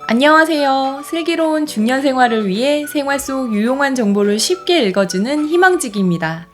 안녕하세요. 슬기로운 중년 생활을 위해 생활 속 유용한 정보를 쉽게 읽어주는 희망지기입니다.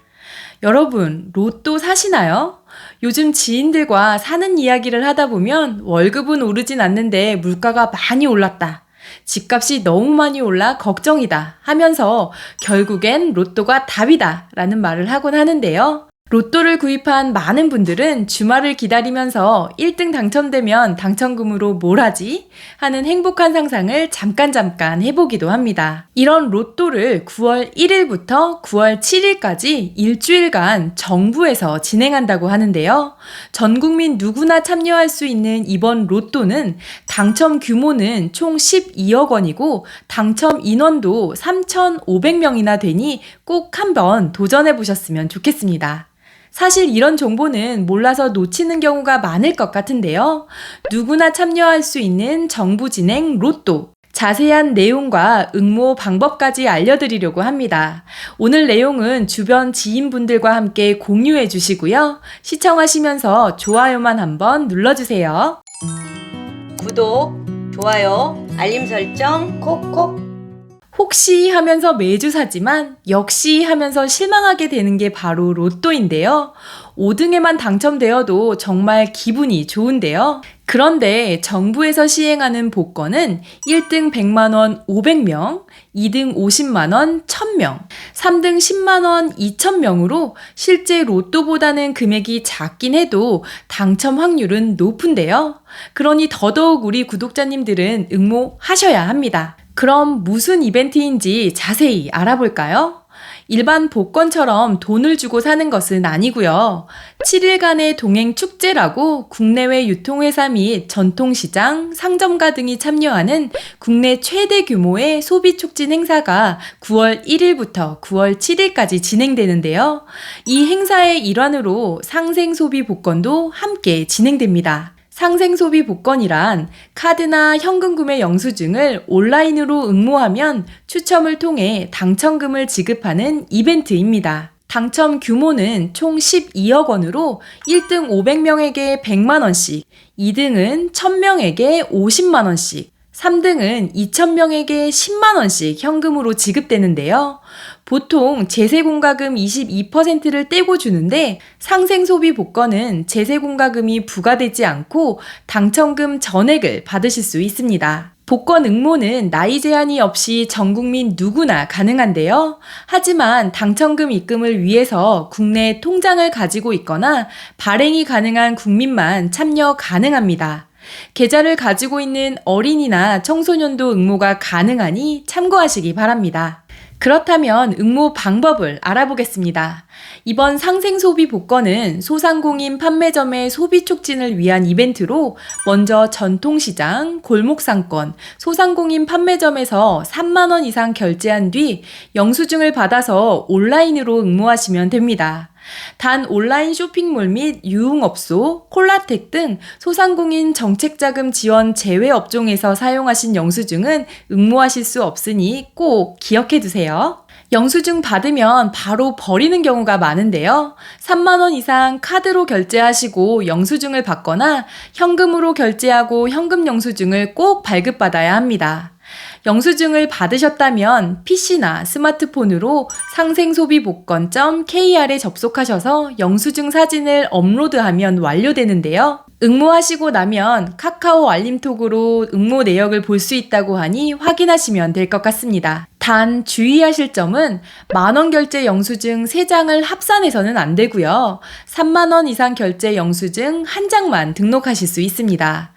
여러분, 로또 사시나요? 요즘 지인들과 사는 이야기를 하다 보면 월급은 오르진 않는데 물가가 많이 올랐다. 집값이 너무 많이 올라 걱정이다 하면서 결국엔 로또가 답이다 라는 말을 하곤 하는데요. 로또를 구입한 많은 분들은 주말을 기다리면서 1등 당첨되면 당첨금으로 뭘 하지? 하는 행복한 상상을 잠깐 해보기도 합니다. 이런 로또를 9월 1일부터 9월 7일까지 일주일간 정부에서 진행한다고 하는데요. 전 국민 누구나 참여할 수 있는 이번 로또는 당첨 규모는 총 12억 원이고 당첨 인원도 3,500명이나 되니 꼭 한번 도전해 보셨으면 좋겠습니다. 사실 이런 정보는 몰라서 놓치는 경우가 많을 것 같은데요. 누구나 참여할 수 있는 정부 진행 로또. 자세한 내용과 응모 방법까지 알려드리려고 합니다. 오늘 내용은 주변 지인분들과 함께 공유해 주시고요. 시청하시면서 좋아요만 한번 눌러주세요. 구독, 좋아요, 알림 설정 콕콕. 혹시 하면서 매주 사지만 역시 하면서 실망하게 되는 게 바로 로또인데요. 5등에만 당첨되어도 정말 기분이 좋은데요. 그런데 정부에서 시행하는 복권은 1등 100만원 500명, 2등 50만원 1000명, 3등 10만원 2000명으로 실제 로또보다는 금액이 작긴 해도 당첨 확률은 높은데요. 그러니 더더욱 우리 구독자님들은 응모하셔야 합니다. 그럼 무슨 이벤트인지 자세히 알아볼까요? 일반 복권처럼 돈을 주고 사는 것은 아니고요. 7일간의 동행 축제라고 국내외 유통회사 및 전통시장, 상점가 등이 참여하는 국내 최대 규모의 소비 촉진 행사가 9월 1일부터 9월 7일까지 진행되는데요. 이 행사의 일환으로 상생소비 복권도 함께 진행됩니다. 상생소비 복권이란 카드나 현금 구매 영수증을 온라인으로 응모하면 추첨을 통해 당첨금을 지급하는 이벤트입니다. 당첨 규모는 총 12억 원으로 1등 500명에게 100만 원씩, 2등은 1000명에게 50만 원씩, 3등은 2000명에게 10만 원씩 현금으로 지급되는데요. 보통 제세공과금 22%를 떼고 주는데 상생소비 복권은 제세공과금이 부과되지 않고 당첨금 전액을 받으실 수 있습니다. 복권 응모는 나이 제한이 없이 전 국민 누구나 가능한데요. 하지만 당첨금 입금을 위해서 국내 통장을 가지고 있거나 발행이 가능한 국민만 참여 가능합니다. 계좌를 가지고 있는 어린이나 청소년도 응모가 가능하니 참고하시기 바랍니다. 그렇다면 응모 방법을 알아보겠습니다. 이번 상생소비 복권은 소상공인 판매점의 소비 촉진을 위한 이벤트로 먼저 전통시장, 골목상권, 소상공인 판매점에서 3만 원 이상 결제한 뒤 영수증을 받아서 온라인으로 응모하시면 됩니다. 단 온라인 쇼핑몰 및 유흥업소, 콜라텍 등 소상공인 정책자금 지원 제외 업종에서 사용하신 영수증은 응모하실 수 없으니 꼭 기억해 두세요. 영수증 받으면 바로 버리는 경우가 많은데요. 3만 원 이상 카드로 결제하시고 영수증을 받거나 현금으로 결제하고 현금 영수증을 꼭 발급받아야 합니다. 영수증을 받으셨다면 PC나 스마트폰으로 상생소비복권.kr에 접속하셔서 영수증 사진을 업로드하면 완료되는데요. 응모하시고 나면 카카오 알림톡으로 응모 내역을 볼 수 있다고 하니 확인하시면 될 것 같습니다. 단 주의하실 점은 만원 결제 영수증 3장을 합산해서는 안 되고요. 3만 원 이상 결제 영수증 1장만 등록하실 수 있습니다.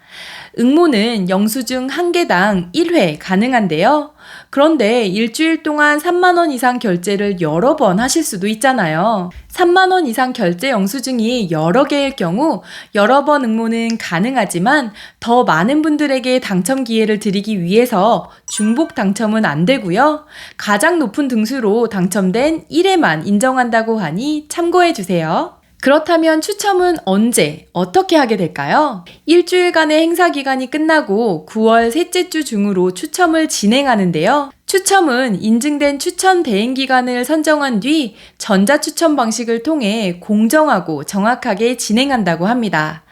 응모는 영수증 1개당 1회 가능한데요. 그런데 일주일 동안 3만 원 이상 결제를 여러 번 하실 수도 있잖아요. 3만 원 이상 결제 영수증이 여러 개일 경우 여러 번 응모는 가능하지만 더 많은 분들에게 당첨 기회를 드리기 위해서 중복 당첨은 안 되고요. 가장 높은 등수로 당첨된 1회만 인정한다고 하니 참고해 주세요. 그렇다면 추첨은 언제, 어떻게 하게 될까요? 일주일간의 행사 기간이 끝나고 9월 셋째 주 중으로 추첨을 진행하는데요. 추첨은 인증된 추천 대행 기간을 선정한 뒤 전자추첨 방식을 통해 공정하고 정확하게 진행한다고 합니다.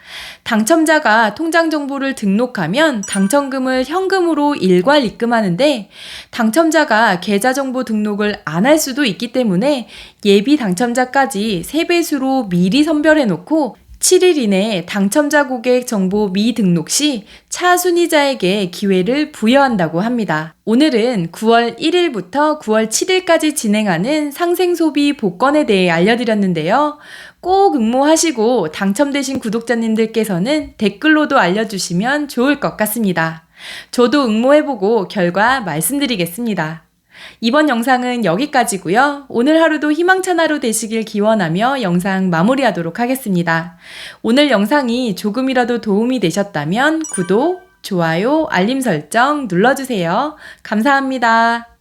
당첨자가 통장 정보를 등록하면 당첨금을 현금으로 일괄 입금하는데 당첨자가 계좌 정보 등록을 안 할 수도 있기 때문에 예비 당첨자까지 3배수로 미리 선별해 놓고 7일 이내 당첨자 고객 정보 미등록 시 차순위자에게 기회를 부여한다고 합니다. 오늘은 9월 1일부터 9월 7일까지 진행하는 상생소비 복권에 대해 알려드렸는데요. 꼭 응모하시고 당첨되신 구독자님들께서는 댓글로도 알려주시면 좋을 것 같습니다. 저도 응모해보고 결과 말씀드리겠습니다. 이번 영상은 여기까지고요. 오늘 하루도 희망찬 하루 되시길 기원하며 영상 마무리하도록 하겠습니다. 오늘 영상이 조금이라도 도움이 되셨다면 구독, 좋아요, 알림 설정 눌러주세요. 감사합니다.